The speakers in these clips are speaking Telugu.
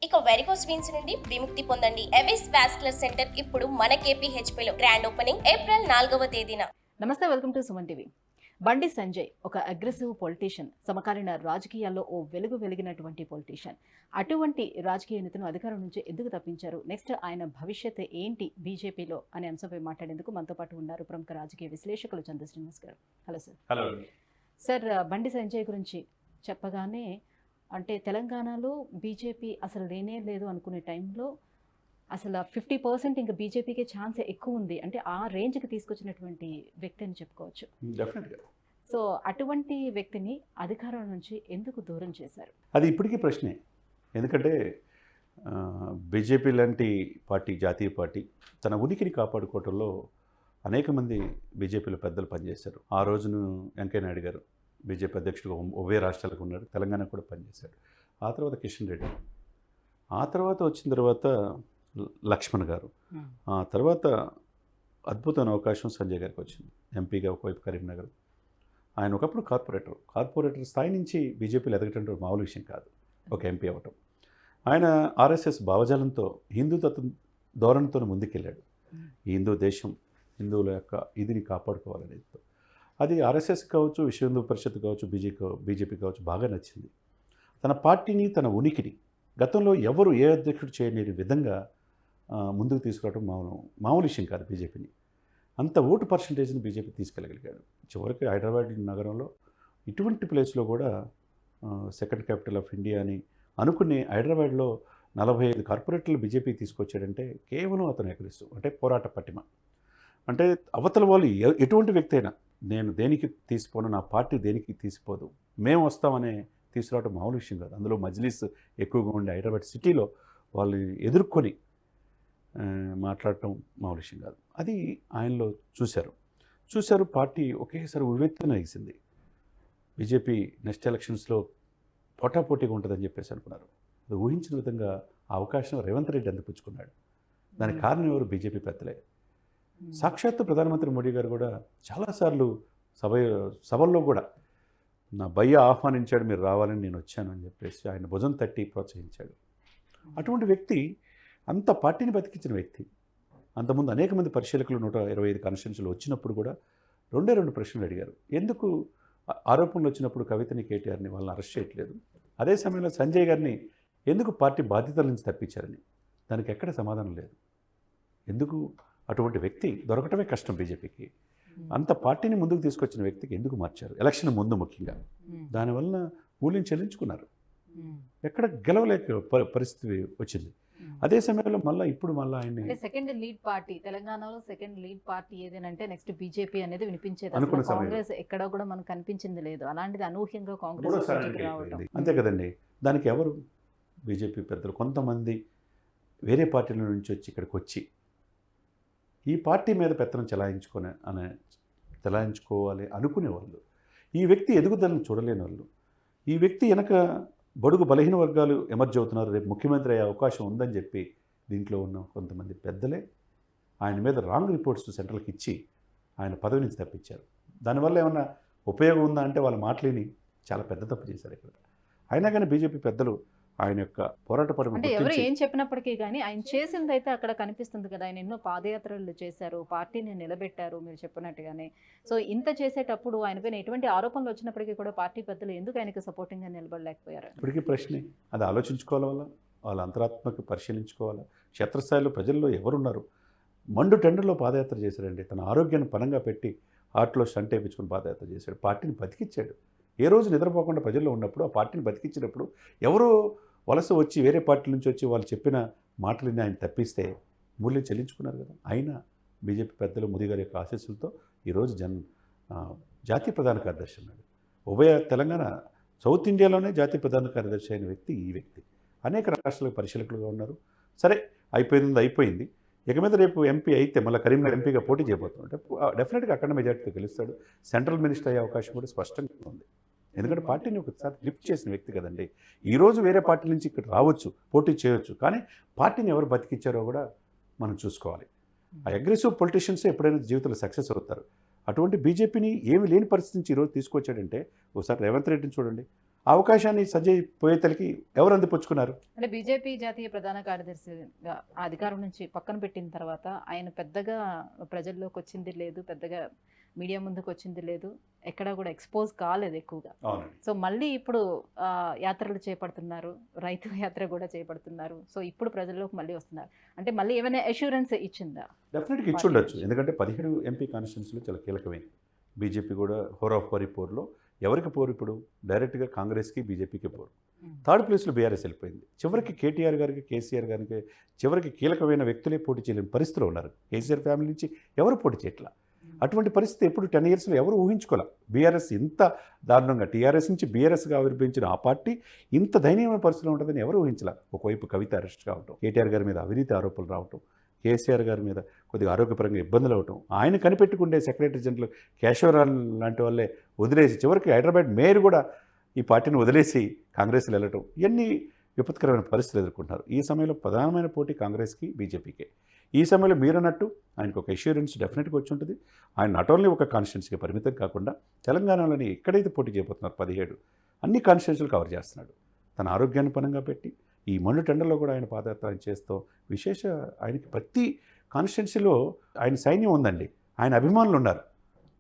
ఇక వెరికోస్ వీన్స్ నుండి విముక్తి పొందండి. ఎవిస్ వాస్కులర్ సెంటర్ ఇప్పుడు మన KPHP లో గ్రాండ్ ఓపెనింగ్ ఏప్రిల్ 4వ తేదీన. నమస్తే, welcome to Suman TV. Bandi Sanjay ఒక అగ్రెసివ్ పొలిటీషియన్, సమకాలీన రాజకీయాల్లో ఓ వెలిగినటువంటి పొలిటీషియన్. అటువంటి రాజకీయ నేతను అధికారం నుంచి ఎందుకు తప్పించారు, నెక్స్ట్ ఆయన భవిష్యత్ ఏంటి బీజేపీలో అనే అంశంపై మాట్లాడేందుకు మనతో పాటు ఉన్నారు ప్రముఖ రాజకీయ విశ్లేషకులు చంద్ర శ్రీనివాస్ గారు. Hello sir. Hello sir, Bandi Sanjay గురించి చెప్పగానే అంటే తెలంగాణలో బీజేపీ అసలు లేనే లేదు అనుకునే టైంలో అసలు 50% ఇంకా బీజేపీకి ఛాన్స్ ఎక్కువ ఉంది అంటే ఆ రేంజ్కి తీసుకొచ్చినటువంటి వ్యక్తి అని చెప్పుకోవచ్చు. డెఫినెట్గా. సో అటువంటి వ్యక్తిని అధికారం నుంచి ఎందుకు దూరం చేశారు? అది ఇప్పటికీ ప్రశ్నే. ఎందుకంటే బీజేపీ లాంటి పార్టీ, జాతీయ పార్టీ తన ఉనికిని కాపాడుకోవటంలో అనేక మంది బీజేపీలో పెద్దలు పనిచేశారు. ఆ రోజును వెంకయ్య నాయుడు గారు బీజేపీ అధ్యక్షుడుగా ఉభయ రాష్ట్రాలకు ఉన్నాడు, తెలంగాణ కూడా పనిచేశాడు. ఆ తర్వాత కిషన్ రెడ్డి, ఆ తర్వాత వచ్చిన తర్వాత లక్ష్మణ్ గారు, ఆ తర్వాత అద్భుతమైన అవకాశం సంజయ్ గారికి వచ్చింది. ఎంపీగా ఒకవైపు కరీంనగర్. ఆయన ఒకప్పుడు కార్పొరేటర్ స్థాయి నుంచి బీజేపీలో ఎదగటం మామూలు విషయం కాదు, ఒక ఎంపీ అవ్వటం. ఆయన ఆర్ఎస్ఎస్ భావజాలంతో హిందూతత్వ ధోరణితో ముందుకెళ్ళాడు. ఈ హిందూ దేశం, హిందువుల యొక్క ఇదిని కాపాడుకోవాలనేది. అది ఆర్ఎస్ఎస్ కావచ్చు, విశ్వ హిందూ పరిషత్ కావచ్చు, బీజేపీ కావచ్చు బాగా నచ్చింది. తన పార్టీని, తన ఉనికిని గతంలో ఎవరు ఏ అధ్యక్షుడు చేయలేని విధంగా ముందుకు తీసుకురావడం మామూలు విషయం కాదు. బీజేపీని అంత ఓటు పర్సంటేజ్ని బీజేపీ తీసుకెళ్ళగలిగాడు. చివరికి హైదరాబాద్ నగరంలో ఇటువంటి ప్లేస్లో కూడా సెకండ్ క్యాపిటల్ ఆఫ్ ఇండియా అని అనుకునే హైదరాబాద్లో 45 కార్పొరేటర్లు బీజేపీ తీసుకొచ్చాడంటే కేవలం అతను ఎక్కడిస్తూ అంటే పోరాట పటిమ. అంటే అవతల వాళ్ళు ఎటువంటి వ్యక్తి అయినా నేను దేనికి తీసిపోను, నా పార్టీ దేనికి తీసిపోదు, మేము వస్తామనే తీసుకురావడం మామూలు విషయం కాదు. అందులో మజ్లిస్ ఎక్కువగా ఉండే హైదరాబాద్ సిటీలో వాళ్ళు ఎదుర్కొని మాట్లాడటం మామూలు విషయం కాదు. అది ఆయనలో చూశారు. పార్టీ ఒకేసారి ఉవ్వెత్తున ఎగిసింది. బీజేపీ నెక్స్ట్ ఎలక్షన్స్లో పోటాపోటీగా ఉంటుందని చెప్పేసి అనుకున్నారు. అది ఊహించిన విధంగా ఆ అవకాశం రేవంత్ రెడ్డి అందిపుచ్చుకున్నాడు. దానికి కారణం ఎవరు? బీజేపీ పెద్దలే. సాక్షాత్తు ప్రధానమంత్రి మోడీ గారు కూడా చాలాసార్లు సభల్లో కూడా నా భయ్య ఆహ్వానించాడు, మీరు రావాలని నేను వచ్చాను అని చెప్పేసి ఆయన భుజం తట్టి ప్రోత్సహించాడు. అటువంటి వ్యక్తి, అంత పార్టీని బతికించిన వ్యక్తి. అంతకుముందు అనేక మంది పరిశీలకులు 125 కాన్స్టిట్యూన్సీలు వచ్చినప్పుడు కూడా 2 ప్రశ్నలు అడిగారు. ఎందుకు ఆరోపణలు వచ్చినప్పుడు కవితని, కేటీఆర్ని వాళ్ళని అరెస్ట్ చేయట్లేదు, అదే సమయంలో సంజయ్ గారిని ఎందుకు పార్టీ బాధ్యతల నుంచి తప్పించారని. దానికి ఎక్కడ సమాధానం లేదు. ఎందుకు? అటువంటి వ్యక్తి దొరకటమే కష్టం బీజేపీకి. అంత పార్టీని ముందుకు తీసుకొచ్చిన వ్యక్తికి ఎందుకు మార్చారు? ఎలక్షన్ ముందు ముఖ్యంగా. దానివల్ల మూల్యం చెల్లించుకున్నారు. ఎక్కడ గెలవలేక పరిస్థితి వచ్చింది. అదే సమయంలో ఇప్పుడు మళ్ళీ ఆయన సెకండ్ లీడ్ పార్టీ, తెలంగాణలో సెకండ్ లీడ్ పార్టీ ఏదేనంటే నెక్స్ట్ బీజేపీ అనేది వినిపించేది. అనుకున్న కాంగ్రెస్ ఎక్కడ కూడా మనకు కనిపించింది లేదు. అలాంటిది అనూహ్యంగా కాంగ్రెస్ రావడం. అంతే కదండి. దానికి ఎవరు? బీజేపీ పెద్దలు కొంతమంది వేరే పార్టీల నుంచి వచ్చి ఇక్కడికి వచ్చి ఈ పార్టీ మీద పెత్తనం చెలాయించుకోవాలి అనుకునేవాళ్ళు. ఈ వ్యక్తి ఎదుగుదలను చూడలేని వాళ్ళు. ఈ వ్యక్తి వెనక బడుగు బలహీన వర్గాలు ఎమర్జ్ అవుతున్నారు, రేపు ముఖ్యమంత్రి అయ్యే అవకాశం ఉందని చెప్పి దీంట్లో ఉన్న కొంతమంది పెద్దలే ఆయన మీద రాంగ్ రిపోర్ట్స్ సెంట్రల్కి ఇచ్చి ఆయన పదవి నుంచి తప్పించారు. దానివల్ల ఏమన్నా ఉపయోగం ఉందా అంటే వాళ్ళ మాటలేని చాలా పెద్ద తప్పు చేశారు ఇక్కడ. అయినా కానీ బీజేపీ పెద్దలు ఆయన యొక్క పోరాట పడమ అంటే ఎవరు ఏం చెప్పినప్పటికీ కానీ ఆయన చేసింది అయితే అక్కడ కనిపిస్తుంది కదా. ఆయన ఎన్నో పాదయాత్రలు చేశారు, పార్టీని నిలబెట్టారు మీరు చెప్పినట్టుగానే. సో ఇంత చేసేటప్పుడు ఆయన పైన ఎటువంటి ఆరోపణలు వచ్చినప్పటికీ కూడా పార్టీ పెద్దలు ఎందుకు ఆయనకు సపోర్టింగ్గా నిలబడలేకపోయారు? ఇప్పటికీ ప్రశ్నే. అది ఆలోచించుకోవాలి, వాళ్ళ అంతరాత్మకు పరిశీలించుకోవాలి. క్షేత్రస్థాయిలో ప్రజల్లో ఎవరున్నారు? మండు టెండర్లో పాదయాత్ర చేశాడండి. తన ఆరోగ్యాన్ని పనంగా పెట్టి హార్ట్లో స్టంట్ వేయించుకుని పాదయాత్ర చేశాడు. పార్టీని బతికిచ్చాడు. ఏ రోజు నిద్రపోకుండా ప్రజల్లో ఉన్నప్పుడు ఆ పార్టీని బతికించినప్పుడు ఎవరో వలస వచ్చి వేరే పార్టీ నుంచి వచ్చి వాళ్ళు చెప్పిన మాటలని ఆయన తప్పిస్తే మూల్యం చెల్లించుకున్నారు కదా. అయినా బీజేపీ పెద్దలు మోదీ గారి యొక్క ఆశీస్సులతో ఈరోజు జాతీయ ప్రధాన కార్యదర్శి అన్నాడు. ఉభయ తెలంగాణ, సౌత్ ఇండియాలోనే జాతీయ ప్రధాన కార్యదర్శి అయిన వ్యక్తి ఈ వ్యక్తి. అనేక రాష్ట్రాలకు పరిశీలకులుగా ఉన్నారు. సరే, అయిపోయింది. ఇక మీద రేపు ఎంపీ అయితే మళ్ళీ కరీంనగర్ ఎంపీగా పోటీ చేయబోతున్నాడు. డెఫినెట్గా అక్కడ మెజార్టీతో గెలుస్తాడు. సెంట్రల్ మినిస్టర్ అయ్యే అవకాశం కూడా స్పష్టంగా ఉంది. ఎందుకంటే పార్టీని ఒకసారి లిఫ్ట్ చేసిన వ్యక్తి కదండి. ఈరోజు వేరే పార్టీ నుంచి ఇక్కడ రావచ్చు, పోటీ చేయవచ్చు, కానీ పార్టీని ఎవరు బతికిచ్చారో కూడా మనం చూసుకోవాలి. ఆ అగ్రెసివ్ పొలిటీషియన్స్ ఎప్పుడైనా జీవితంలో సక్సెస్ అవుతారు. అటువంటి బీజేపీని ఏమి లేని పరిస్థితి నుంచి ఈరోజు తీసుకొచ్చాడంటే ఒకసారి రేవంత్ రెడ్డిని చూడండి. అవకాశాన్ని సంజయ్ పోయేతలకి ఎవరు అందిపుచ్చుకున్నారు? అంటే బీజేపీ జాతీయ ప్రధాన కార్యదర్శిగా ఆ అధికారం నుంచి పక్కన పెట్టిన తర్వాత ఆయన పెద్దగా ప్రజల్లోకి వచ్చింది లేదు, పెద్దగా మీడియా ముందుకు వచ్చింది లేదు, ఎక్కడా కూడా ఎక్స్పోజ్ కాలేదు ఎక్కువగా. అవునండి. సో మళ్ళీ ఇప్పుడు యాత్రలు చేపడుతున్నారు, రైతు యాత్ర కూడా చేపడుతున్నారు. సో ఇప్పుడు ప్రజల్లోకి మళ్ళీ వస్తున్నారు. అంటే మళ్ళీ ఏమైనా అష్యూరెన్స్ ఇచ్చిందా? డెఫినెట్గా ఇచ్చి ఉండొచ్చు. ఎందుకంటే 17 ఎంపీ కాన్స్టిట్యూన్సీలు చాలా కీలకమైనవి. బీజేపీ కూడా హోరాహోరీ పోరులో ఎవరికి పోరు ఇప్పుడు? డైరెక్ట్గా కాంగ్రెస్కి బీజేపీకి పోరు. థర్డ్ ప్లేస్లో బీఆర్ఎస్ వెళ్ళిపోయింది. చివరికి కేటీఆర్ గారికి, కేసీఆర్ గారికి చివరికి కీలకమైన వ్యక్తులే పోటీ చేయలేని పరిస్థితిలో ఉన్నారు. కేసీఆర్ ఫ్యామిలీ నుంచి ఎవరు పోటీ చేయట్లా. అటువంటి పరిస్థితి ఎప్పుడు 10 ఇయర్స్లో ఎవరు ఊహించుకోలే. బీఆర్ఎస్ ఇంత దారుణంగా, టీఆర్ఎస్ నుంచి బీఆర్ఎస్గా ఆవిర్భవించిన ఆ పార్టీ ఇంత దయనీయమైన పరిస్థితిలో ఉంటుందని ఎవరు ఊహించలే. ఒకవైపు కవిత అరెస్ట్ కావటం, కేటీఆర్ గారి మీద అవినీతి ఆరోపణలు రావటం, కేసీఆర్ గారి మీద కొద్దిగా ఆరోగ్యపరంగా ఇబ్బందులు అవటం, ఆయన కనిపెట్టుకుంటే సెక్రటరీ జనరల్ కేశవరావు లాంటి వాళ్ళే వదిలేసి చివరికి హైదరాబాద్ మేయర్ కూడా ఈ పార్టీని వదిలేసి కాంగ్రెస్లో వెళ్ళటం, ఇవన్నీ విపత్కరమైన పరిస్థితులు ఎదుర్కొంటున్నారు. ఈ సమయంలో ప్రధానమైన పోటీ కాంగ్రెస్కి, బీజేపీకే. ఈ సమయంలో మీరన్నట్టు ఆయనకు ఒక అష్యూరెన్స్ డెఫినెట్గా వచ్చి ఉంటుంది. ఆయన నాట్ ఓన్లీ ఒక కాన్స్టిట్యున్సీకి పరిమితం కాకుండా తెలంగాణలోని ఎక్కడైతే పోటీ చేయబోతున్నారు 17 అన్ని కాన్స్టిట్యున్సీలు కవర్ చేస్తున్నాడు. తన ఆరోగ్యాన్ని పనంగా పెట్టి ఈ మండు టెండర్లో కూడా ఆయన పాదయాత్ర చేస్తూ ఆయనకి ప్రతి కాన్స్టిట్యున్సీలో ఆయన సైన్యం ఉందండి. ఆయన అభిమానులు ఉన్నారు.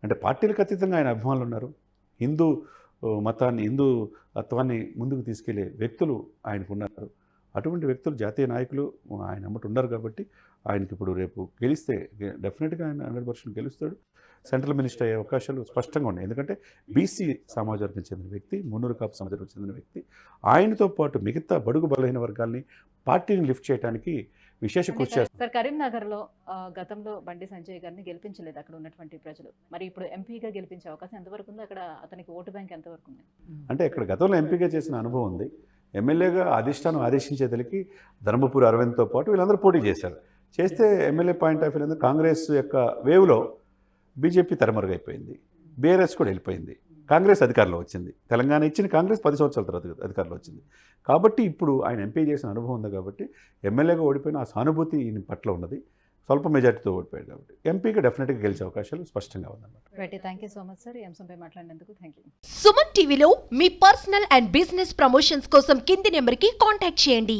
అంటే పార్టీలకు అతీతంగా ఆయన అభిమానులు ఉన్నారు. హిందూ మతాన్ని, హిందూ తత్వాన్ని ముందుకు తీసుకెళ్లే వ్యక్తులు ఆయనకు ఉన్నారు. అటువంటి వ్యక్తులు, జాతీయ నాయకులు ఆయన అమ్మటి ఉన్నారు కాబట్టి ఆయనకి ఇప్పుడు రేపు గెలిస్తే డెఫినెట్గా ఆయన 100% గెలుస్తాడు. సెంట్రల్ మినిస్టర్ అయ్యే అవకాశాలు స్పష్టంగా ఉన్నాయి. ఎందుకంటే బీసీ సమాజానికి చెందిన వ్యక్తి, మున్నూరు కాపు సమాజానికి చెందిన వ్యక్తి. ఆయనతో పాటు మిగతా బడుగు బలహీన వర్గాల్ని, పార్టీని లిఫ్ట్ చేయడానికి విశేష కృషి చేస్తారు. సార్, కరీంనగర్లో గతంలో బండి సంజయ్ గారిని గెలిపించలేదు అక్కడ ఉన్నటువంటి ప్రజలు. మరి ఇప్పుడు ఎంపీగా గెలిపించే అవకాశం ఎంతవరకు ఉంది? అక్కడ అతనికి ఓటు బ్యాంక్ ఎంతవరకు ఉంది? అంటే ఇక్కడ గతంలో ఎంపీగా చేసిన అనుభవం ఉంది. ఎమ్మెల్యేగా అధిష్టానం ఆదేశించేదలికి ధర్మపురి అరవింద్తో పాటు వీళ్ళందరూ పోటీ చేశారు. చేస్తే MLA point of view Congress యొక్క వేవ్లో బీజేపీ తెరమరుగైపోయింది, బీఆర్ఎస్ కూడా వెళ్ళిపోయింది, కాంగ్రెస్ అధికారంలో వచ్చింది. తెలంగాణ ఇచ్చిన కాంగ్రెస్ 10 సంవత్సరాల తర్వాత అధికారంలో వచ్చింది. కాబట్టి ఇప్పుడు ఆయన ఎంపీ చేసిన అనుభవం ఉంది కాబట్టి ఎమ్మెల్యేగా ఓడిపోయిన ఆ సానుభూతి ఈయన పట్ల ఉన్నది. స్వల్ప మెజార్టీతో ఓడిపోయాడు కాబట్టి ఎంపీగా డెఫినెట్గా గెలిచే అవకాశాలు స్పష్టంగా ఉందన్నమాట. Thank you so much sir, ఈ అంశంపై మాట్లాడినందుకు థ్యాంక్ యూ. సుమన్ టీవీలో మీ పర్సనల్ అండ్ బిజినెస్ ప్రమోషన్స్ కోసం కింది నెంబర్కి కాంటాక్ట్ చేయండి.